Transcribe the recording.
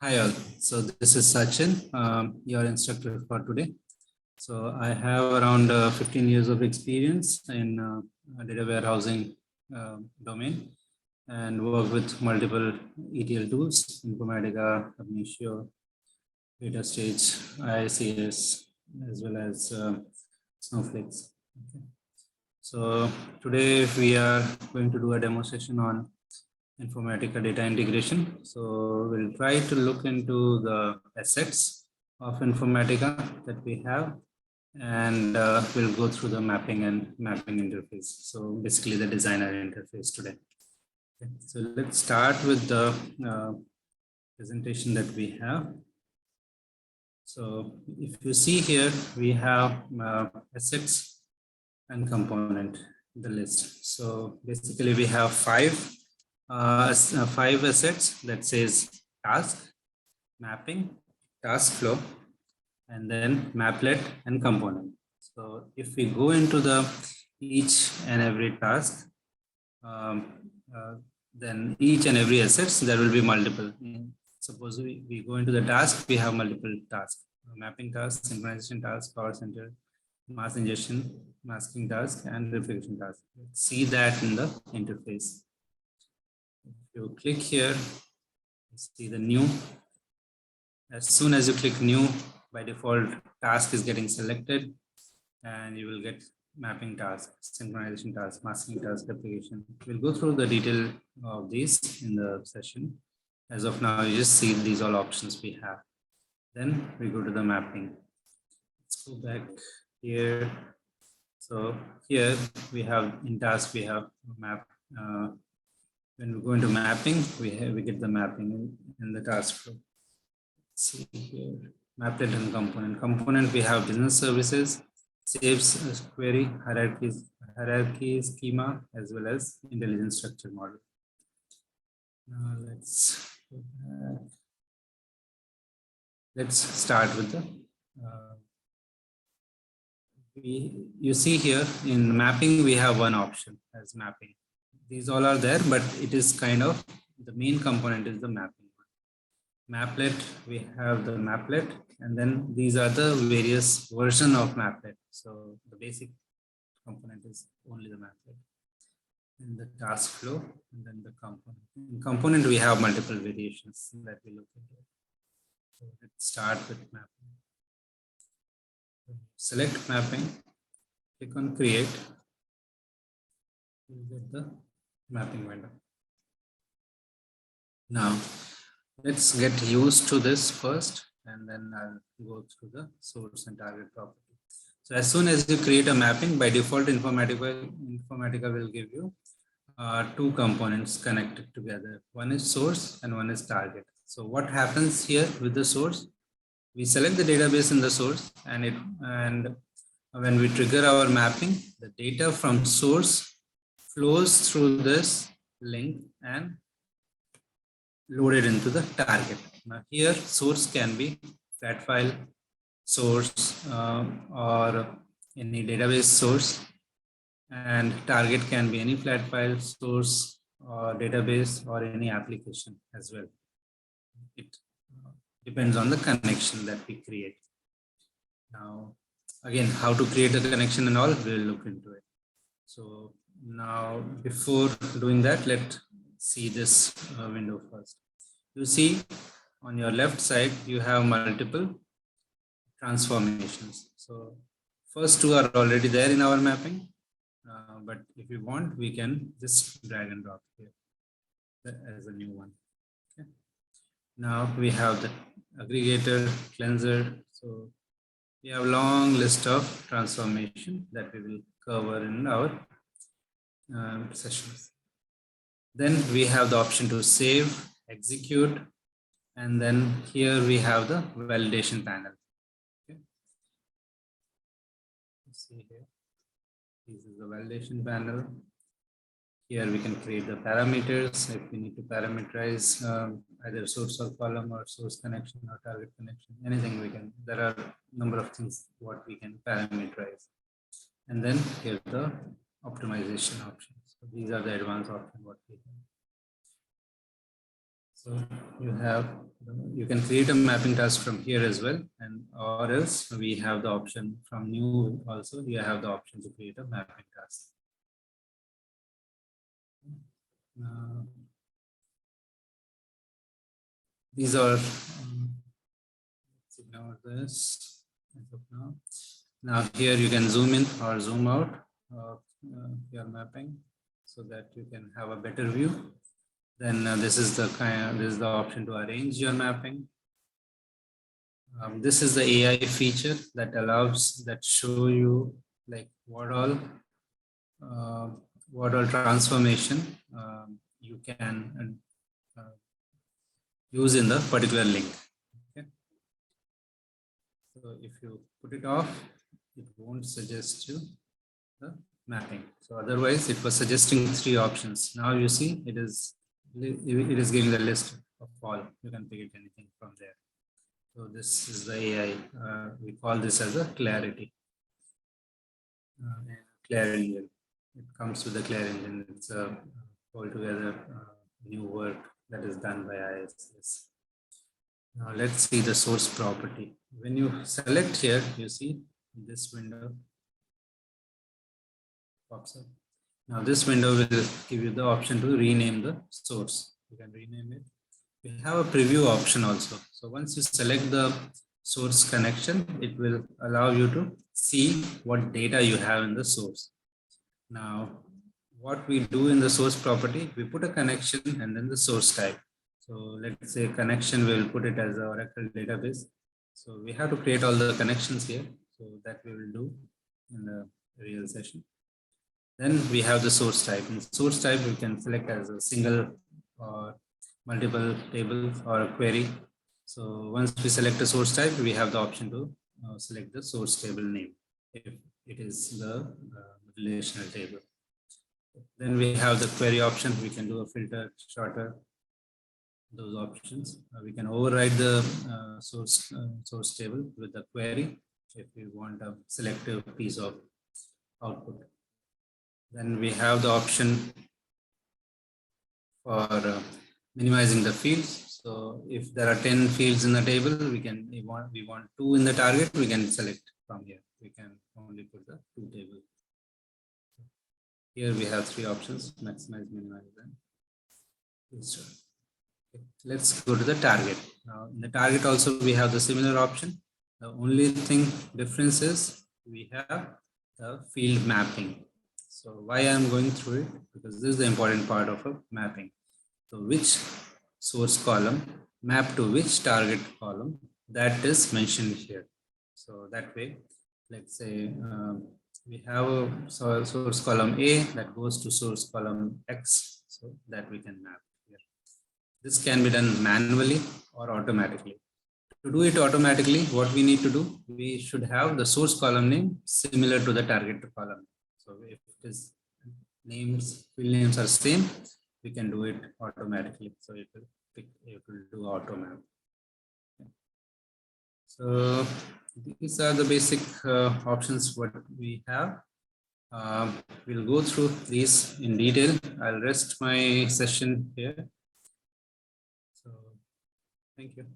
Hi all. So this is Sachin, your instructor for today. So I have around 15 years of experience in data warehousing domain and work with multiple ETL tools, Informatica, Omniscio, DataStage, IICS, as well as Snowflakes. Okay. So today we are going to do a demo session on Informatica data integration. So we'll try to look into the assets of Informatica that we have, and we'll go through the mapping and mapping interface. So basically the designer interface today. Okay. So let's start with the presentation that we have. So if you see here, we have assets and component, the list. So basically we have five assets that says task, mapping, task flow, and then maplet and component. So if we go into the each and every task, then each and every assets, there will be multiple. Suppose we go into the task, we have multiple tasks: mapping task, synchronization task, power center, mass ingestion, masking task, and replication task. See that in the interface. If you click here, you see the new. As soon as you click new, by default, task is getting selected, and you will get mapping task, synchronization task, masking task, replication. We'll go through the detail of these in the session. As of now, you just see these all options we have. Then we go to the mapping. Let's go back here. So here we have in task, we have map. When we go into mapping, we get the mapping in the task flow. Let's see here, maplet and component. Component, we have business services, saves query, hierarchy schema, as well as intelligence structure model. Now let's start with the you see here in mapping, we have one option as mapping. These all are there, but it is kind of the main component is the mapping. Maplet, we have the maplet, and then these are the various version of maplet. So the basic component is only the maplet. And the task flow, and then the component. In component, we have multiple variations that we look into. So let's start with mapping. Select mapping, click on create, you'll get the mapping window. Now, let's get used to this first, and then I'll go through the source and target property. So as soon as you create a mapping, by default, Informatica will give you two components connected together. One is source and one is target. So what happens here with the source? We select the database in the source, and when we trigger our mapping, the data from source flows through this link and loaded into the target. Now here, source can be flat file source or any database source, and target can be any flat file source or database or any application as well. It depends on the connection that we create. Now, again, how to create a connection and all, we'll look into it. So now, before doing that, let's see this window first. You see on your left side, you have multiple transformations. So first two are already there in our mapping, but if you want, we can just drag and drop here as a new one. Okay. Now we have the aggregator, cleanser. So we have a long list of transformation that we will cover in our sessions. Then we have the option to save, execute, and then here we have the validation panel. Okay. Let's see here. This is the validation panel. Here we can create the parameters if we need to parameterize either source or column or source connection or target connection, anything we can. There are a number of things what we can parameterize. And then here's the optimization options. So these are the advanced options what we have. So you can create a mapping task from here as well, and or else we have the option from new also. You have the option to create a mapping task. These are let's ignore this as of now. Now here you can zoom in or zoom out of your mapping so that you can have a better view. Then this is the option to arrange your mapping. This is the AI feature that show you like what all transformation you can use in the particular link. Okay. So if you put it off, it won't suggest you the mapping. So otherwise it was suggesting 3 options. Now you see it is giving the list of all. You can pick anything from there. So this is the AI. We call this as a clarity. Claire engine. It comes with the Claire engine. It's a altogether new work that is done by IICS. Now let's see the source property. When you select here, you see this window pops up. Now this window will give you the option to rename the source. You can rename it. You have a preview option also. So once you select the source connection, it will allow you to see what data you have in the source. Now, what we do in the source property, we put a connection and then the source type. So let's say connection, we'll put it as an Oracle database. So we have to create all the connections here. So that we will do in the real session. Then we have the source type. In source type, we can select as a single or multiple tables or a query. So once we select a source type, we have the option to select the source table name if it is the relational table. Then we have the query option. We can do a filter, shorter, those options. We can override the source table with the query if we want a selective piece of output. Then we have the option for minimizing the fields. So if there are 10 fields in the table, we want 2 in the target, we can select from here. We can only put the 2 tables. Here we have 3 options: maximize, minimize, and restore. Okay. Let's go to the target. Now in the target also we have the similar option. The only difference is we have the field mapping. So why I'm going through it? Because this is the important part of a mapping. So which source column map to which target column, that is mentioned here. So that way, let's say we have a source column A that goes to source column X, so that we can map here. This can be done manually or automatically. To do it automatically, what we need to do, we should have the source column name similar to the target column. So if it is field names are same, we can do it automatically. So it will do auto map. Okay. So these are the basic options what we have. We'll go through these in detail. I'll rest my session here. So thank you.